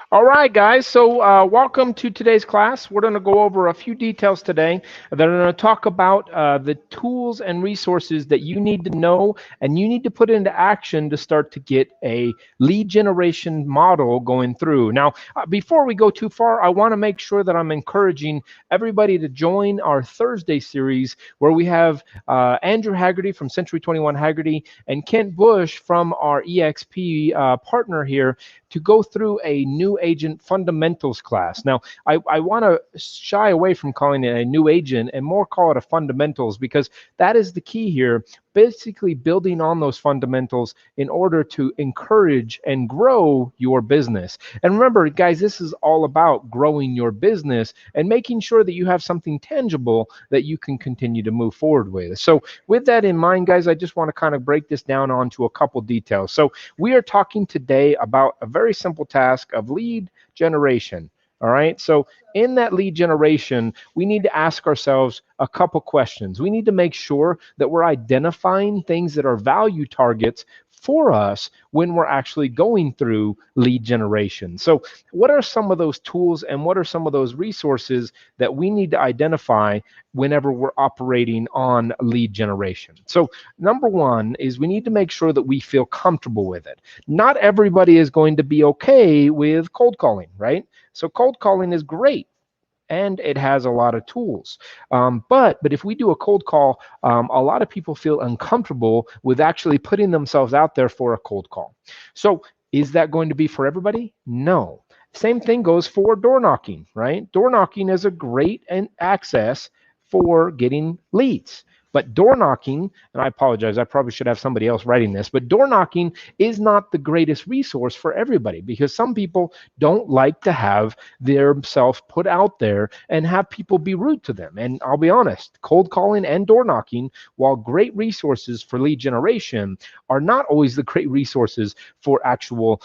All right, guys. So, welcome to today's class. We're going to go over a few details today that are going to talk about the tools and resources that you need to know and you need to put into action to start to get a lead generation model going through. Now, before we go too far, I want to make sure that I'm encouraging everybody to join our Thursday series where we have Andrew Haggerty from Century 21 Haggerty and Kent Bush from our EXP partner here to go through a new agent fundamentals class. Now, I want to shy away from calling it a new agent and more call it a fundamentals because that is the key here. Basically, building on those fundamentals in order to encourage and grow your business. And remember, guys, this is all about growing your business and making sure that you have something tangible that you can continue to move forward with. So, with that in mind, guys, I just want to kind of break this down onto a couple details. So, we are talking today about a very simple task of lead generation. All right. So, in that lead generation, we need to ask ourselves a couple questions. We need to make sure that we're identifying things that are value targets for us when we're actually going through lead generation. So, what are some of those tools and what are some of those resources that we need to identify whenever we're operating on lead generation? So, number one is we need to make sure that we feel comfortable with it. Not everybody is going to be okay with cold calling, right? So cold calling is great and it has a lot of tools. But if we do a cold call, a lot of people feel uncomfortable with actually putting themselves out there for a cold call. So is that going to be for everybody? No. Same thing goes for door knocking, right? Door knocking is a great access for getting leads. But door knocking, and I apologize, I probably should have somebody else writing this, but door knocking is not the greatest resource for everybody because some people don't like to have themselves put out there and have people be rude to them. And I'll be honest, cold calling and door knocking, while great resources for lead generation, are not always the great resources for actual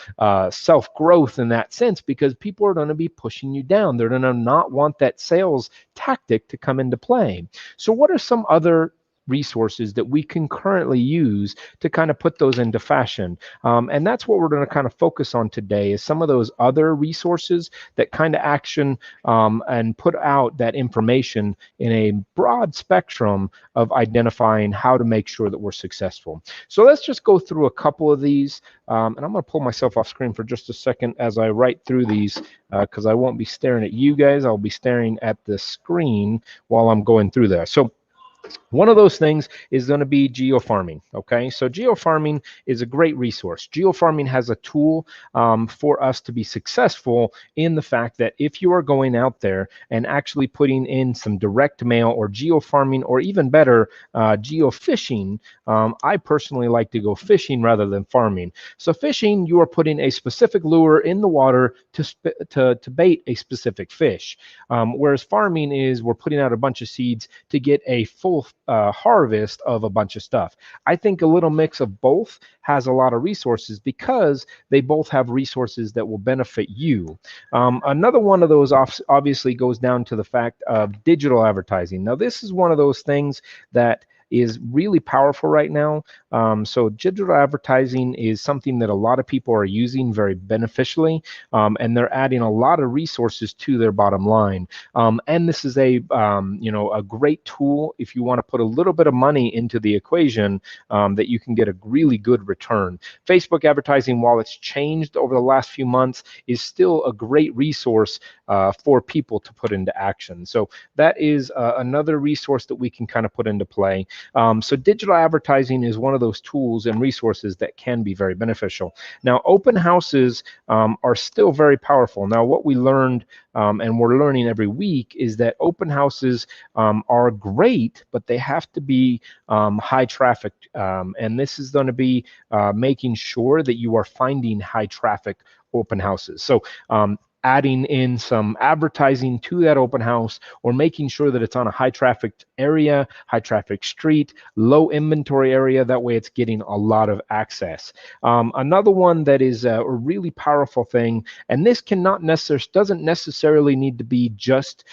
self growth in that sense because people are going to be pushing you down. They're going to not want that sales tactic to come into play. So, what are some other resources that we can currently use to kind of put those into fashion? And that's what we're going to kind of focus on today is some of those other resources that kind of action and put out that information in a broad spectrum of identifying how to make sure that we're successful. So let's just go through a couple of these. And I'm going to pull myself off screen for just a second as I write through these because I won't be staring at you guys. I'll be staring at the screen while I'm going through that. So one of those things is going to be geofarming. Okay, so geofarming is a great resource. Geofarming has a tool for us to be successful in the fact that if you are going out there and actually putting in some direct mail or geofarming, or even better, geofishing, I personally like to go fishing rather than farming. So fishing, you are putting a specific lure in the water to bait a specific fish, whereas farming is we're putting out a bunch of seeds to get a full harvest of a bunch of stuff. I think a little mix of both has a lot of resources because they both have resources that will benefit you. Another one of those obviously goes down to the fact of digital advertising. Now, this is one of those things that is really powerful right now. So digital advertising is something that a lot of people are using very beneficially, and they're adding a lot of resources to their bottom line. And this is a a great tool if you want to put a little bit of money into the equation that you can get a really good return. Facebook advertising, while it's changed over the last few months, is still a great resource for people to put into action. So that is another resource that we can kind of put into play. So digital advertising is one of those tools and resources that can be very beneficial. Now, open houses are still very powerful. Now, what we learned and we're learning every week is that open houses are great, but they have to be high traffic. And this is going to be making sure that you are finding high traffic open houses. So adding in some advertising to that open house, or making sure that it's on a high traffic area, high traffic street, low inventory area. That way it's getting a lot of access. Another one that is a really powerful thing, and this doesn't necessarily need to be just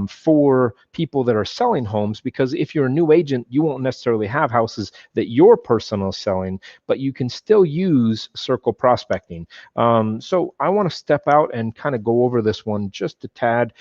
for people that are selling homes, because if you're a new agent, you won't necessarily have houses that your personal is selling, but you can still use circle prospecting. So I want to step out and kind of go over this one just a tad,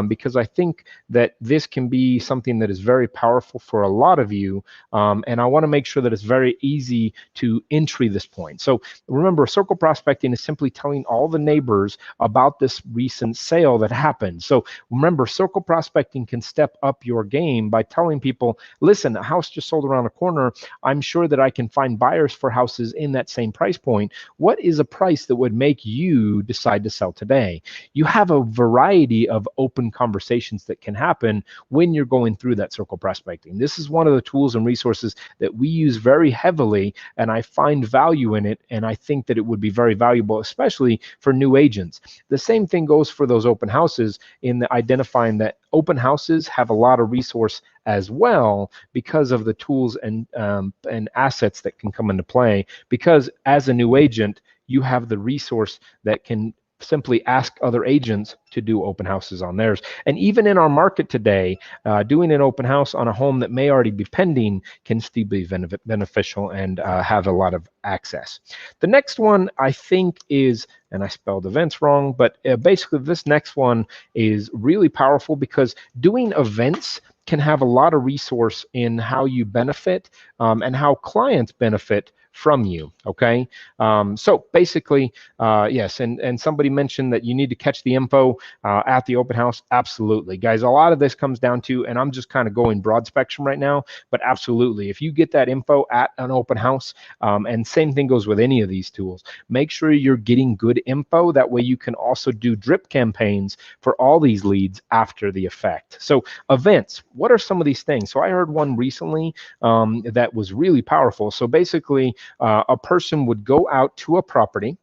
because I think that this can be something that is very powerful for a lot of you, and I want to make sure that it's very easy to entry this point. So remember, circle prospecting is simply telling all the neighbors about this recent sale that happened. So remember, circle prospecting can step up your game by telling people, listen, a house just sold around the corner. I'm sure that I can find buyers for houses in that same price point. What is a price that would make you decide to sell today? You have a variety of open conversations that can happen when you're going through that circle prospecting. This is one of the tools and resources that we use very heavily, and I find value in it, and I think that it would be very valuable, especially for new agents. The same thing goes for those open houses, in identifying that open houses have a lot of resource as well, because of the tools and assets that can come into play. Because as a new agent, you have the resource that can simply ask other agents to do open houses on theirs. And even in our market today, doing an open house on a home that may already be pending can still be beneficial and have a lot of access. The next one I think is, and I spelled events wrong, but basically this next one is really powerful, because doing events can have a lot of resource in how you benefit and how clients benefit from you. Okay, so basically, yes, and somebody mentioned that you need to catch the info at the open house. Absolutely, guys. A lot of this comes down to, and I'm just kind of going broad spectrum right now, but absolutely, if you get that info at an open house, and same thing goes with any of these tools, make sure you're getting good info. That way you can also do drip campaigns for all these leads after the effect. So events, what are some of these things? So I heard one recently that was really powerful. So basically, a person would go out to a property,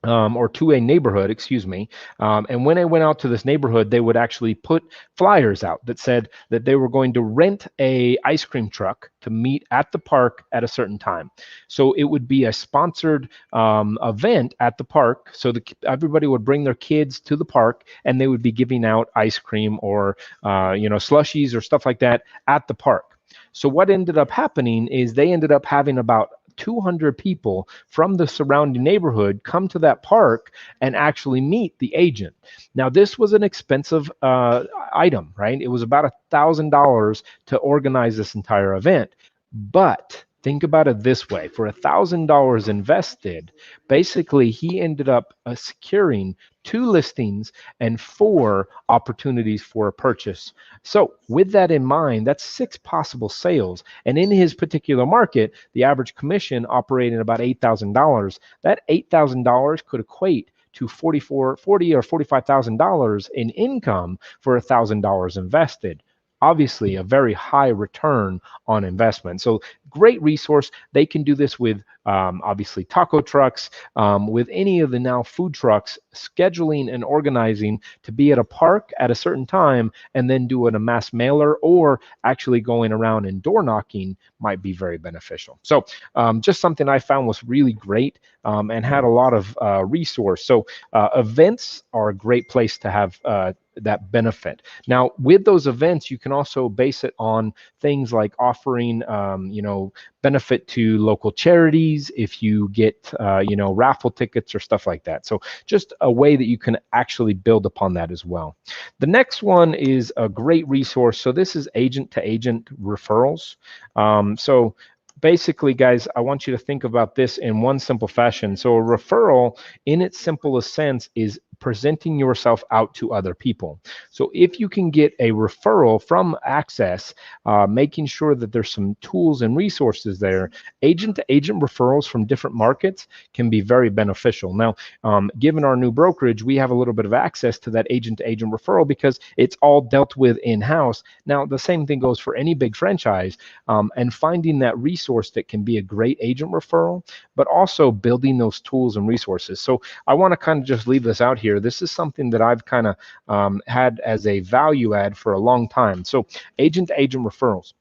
or to a neighborhood, excuse me. And when they went out to this neighborhood, they would actually put flyers out that said that they were going to rent a ice cream truck to meet at the park at a certain time. So it would be a sponsored event at the park. So everybody would bring their kids to the park, and they would be giving out ice cream or slushies or stuff like that at the park. So what ended up happening is they ended up having about 200 people from the surrounding neighborhood come to that park and actually meet the agent. Now, this was an expensive item, right? It was about $1,000 to organize this entire event. But think about it this way: for $1,000 invested, basically he ended up securing 2 listings and 4 opportunities for a purchase. So with that in mind, that's 6 possible sales. And in his particular market, the average commission operating about $8,000. That $8,000 could equate to $40,000 or $45,000 in income for $1,000 invested. Obviously a very high return on investment. So great resource. They can do this with obviously taco trucks, with any of the now food trucks, scheduling and organizing to be at a park at a certain time, and then doing a mass mailer or actually going around and door knocking might be very beneficial. So just something I found was really great and had a lot of resource. So events are a great place to have that benefit. Now, with those events, you can also base it on things like offering, benefit to local charities if you get, raffle tickets or stuff like that. So just a way that you can actually build upon that as well. The next one is a great resource. So this is agent-to-agent referrals. So basically, guys, I want you to think about this in one simple fashion. So a referral, in its simplest sense, is presenting yourself out to other people. So if you can get a referral from Access, making sure that there's some tools and resources there, agent-to-agent referrals from different markets can be very beneficial. Now, given our new brokerage, we have a little bit of access to that agent-to-agent referral because it's all dealt with in-house. Now, the same thing goes for any big franchise, and finding that resource that can be a great agent referral, but also building those tools and resources. So I want to kind of just leave this out here. here, this is something that I've kind of had as a value add for a long time. So agent-to-agent referrals.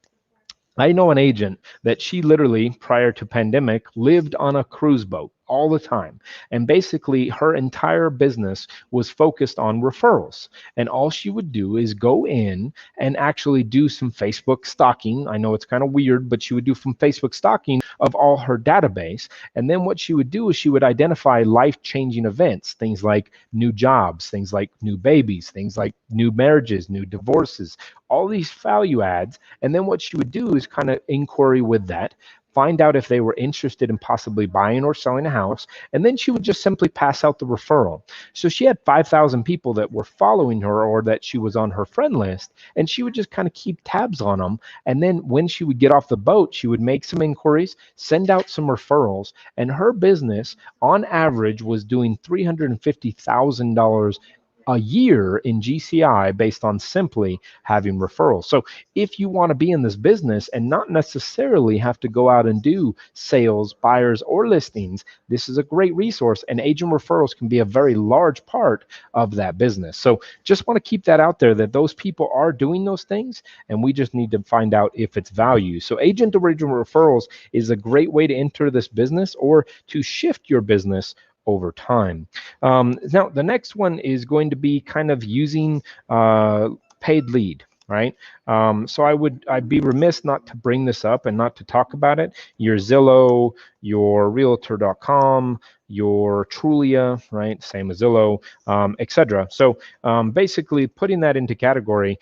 I know an agent that she literally, prior to pandemic, lived on a cruise boat all the time. And basically her entire business was focused on referrals. And all she would do is go in and actually do some Facebook stalking. I know it's kind of weird, but she would do some Facebook stalking of all her database. And then what she would do is she would identify life-changing events, things like new jobs, things like new babies, things like new marriages, new divorces, all these value adds. And then what she would do is kind of inquiry with that, find out if they were interested in possibly buying or selling a house, and then she would just simply pass out the referral. So she had 5,000 people that were following her or that she was on her friend list, and she would just kind of keep tabs on them. And then when she would get off the boat, she would make some inquiries, send out some referrals, and her business on average was doing $350,000 a year in GCI based on simply having referrals. So if you want to be in this business and not necessarily have to go out and do sales, buyers, or listings, this is a great resource, and agent referrals can be a very large part of that business. So just want to keep that out there, that those people are doing those things, and we just need to find out if it's value. So agent to agent referrals is a great way to enter this business or to shift your business over time. Now, the next one is going to be kind of using paid lead, right? So I'd be remiss not to bring this up and not to talk about it. Your Zillow, your Realtor.com, your Trulia, right? Same as Zillow, etc. So basically putting that into category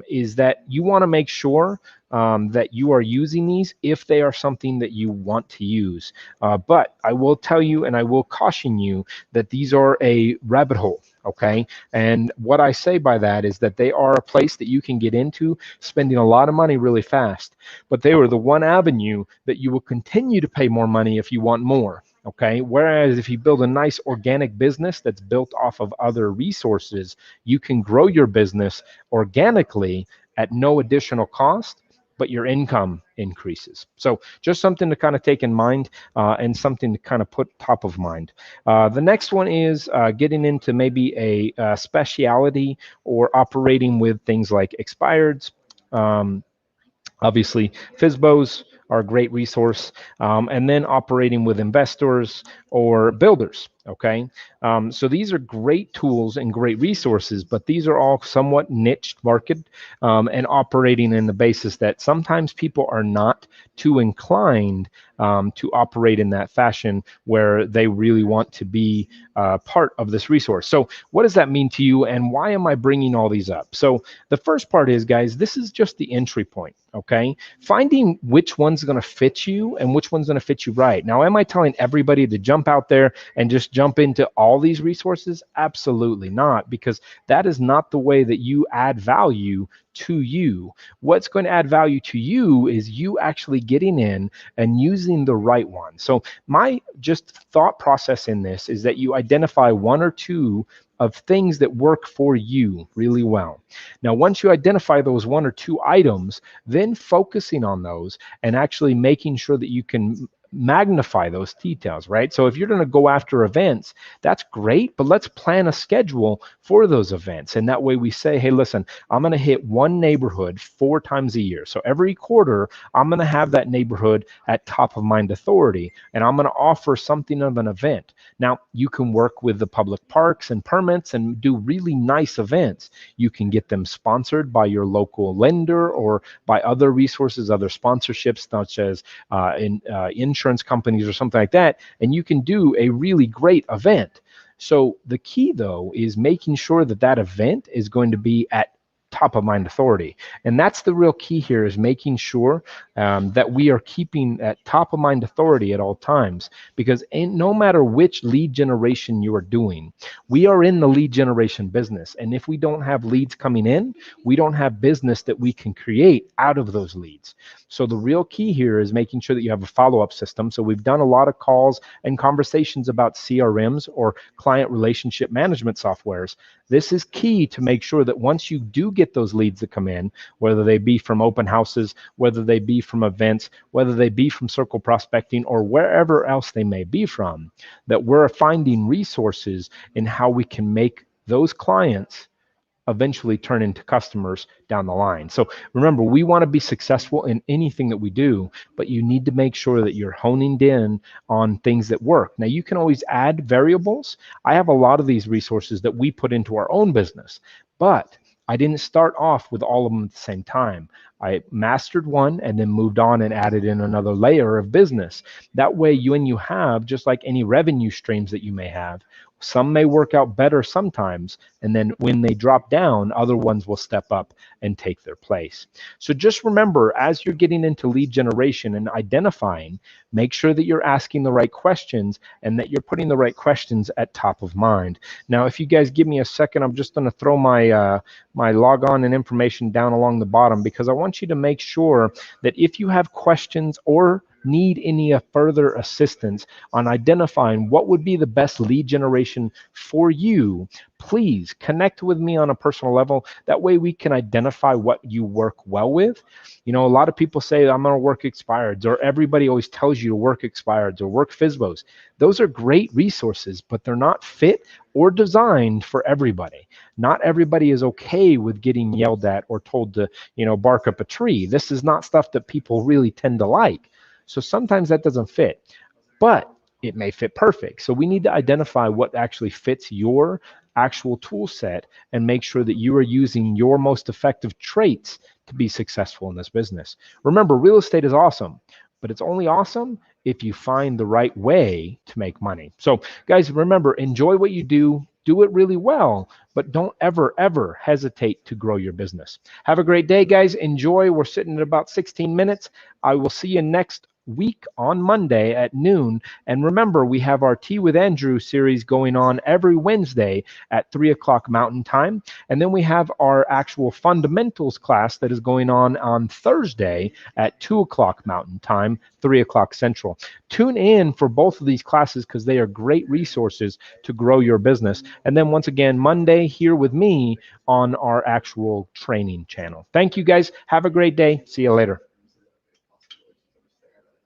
is that you want to make sure that you are using these if they are something that you want to use. But I will tell you and I will caution you that these are a rabbit hole, okay? And what I say by that is that they are a place that you can get into spending a lot of money really fast, but they are the one avenue that you will continue to pay more money if you want more. Okay. Whereas if you build a nice organic business that's built off of other resources, you can grow your business organically at no additional cost, but your income increases. So just something to kind of take in mind and something to kind of put top of mind. The next one is getting into maybe a speciality or operating with things like expireds. Obviously, FSBOs are a great resource, and then operating with investors or builders, okay? So these are great tools and great resources, but these are all somewhat niche market and operating in the basis that sometimes people are not too inclined to operate in that fashion where they really want to be part of this resource. So what does that mean to you, and why am I bringing all these up? So the first part is, guys, this is just the entry point, okay? Finding which one's going to fit you and which one's going to fit you right. Now, am I telling everybody to jump out there and just jump into all these resources? Absolutely not, because that is not the way that you add value to you. What's going to add value to you is you actually getting in and using the right one. So my just thought process in this is that you identify one or two of things that work for you really well. Now, once you identify those one or two items, then focusing on those and actually making sure that you can magnify those details, right? So if you're going to go after events, that's great, but let's plan a schedule for those events. And that way we say, hey, listen, I'm going to hit one neighborhood 4 times a year. So every quarter, I'm going to have that neighborhood at top of mind authority, and I'm going to offer something of an event. Now, you can work with the public parks and permits and do really nice events. You can get them sponsored by your local lender or by other resources, other sponsorships, such as insurance companies or something like that, and you can do a really great event. So the key, though, is making sure that that event is going to be at top of mind authority. And that's the real key here, is making sure that we are keeping at top of mind authority at all times, because no matter which lead generation you are doing, we are in the lead generation business. And if we don't have leads coming in, we don't have business that we can create out of those leads. So the real key here is making sure that you have a follow-up system. So we've done a lot of calls and conversations about CRMs or client relationship management softwares. This is key to make sure that once you do get those leads that come in, whether they be from open houses, whether they be from events, whether they be from circle prospecting, or wherever else they may be from, that we're finding resources in how we can make those clients eventually turn into customers down the line. So remember, we want to be successful in anything that we do, but you need to make sure that you're honing in on things that work. Now, you can always add variables. I have a lot of these resources that we put into our own business, but I didn't start off with all of them at the same time. I mastered one and then moved on and added in another layer of business. That way, when you have, just like any revenue streams that you may have, some may work out better sometimes, and then when they drop down, other ones will step up and take their place. So just remember, as you're getting into lead generation and identifying, make sure that you're asking the right questions and that you're putting the right questions at top of mind. Now, if you guys give me a second, I'm just going to throw my my log on and information down along the bottom, because I want you to make sure that if you have questions or need any further assistance on identifying what would be the best lead generation for you, please connect with me on a personal level. That way we can identify what you work well with. You know, a lot of people say, I'm going to work expireds, or everybody always tells you to work expireds or work FSBOs. Those are great resources, but they're not fit or designed for everybody. Not everybody is okay with getting yelled at or told to, you know, bark up a tree. This is not stuff that people really tend to like. So sometimes that doesn't fit, but it may fit perfect. So we need to identify what actually fits your actual tool set and make sure that you are using your most effective traits to be successful in this business. Remember, real estate is awesome, but it's only awesome if you find the right way to make money. So guys, remember, enjoy what you do it really well, but don't ever hesitate to grow your business. Have a great day, guys. Enjoy. We're sitting at about 16 minutes. I will see you next week on Monday at noon. And remember, we have our Tea with Andrew series going on every Wednesday at 3 o'clock Mountain Time. And then we have our actual fundamentals class that is going on Thursday at 2 o'clock Mountain Time, 3 o'clock Central. Tune in for both of these classes because they are great resources to grow your business. And then once again, Monday here with me on our actual training channel. Thank you, guys. Have a great day. See you later.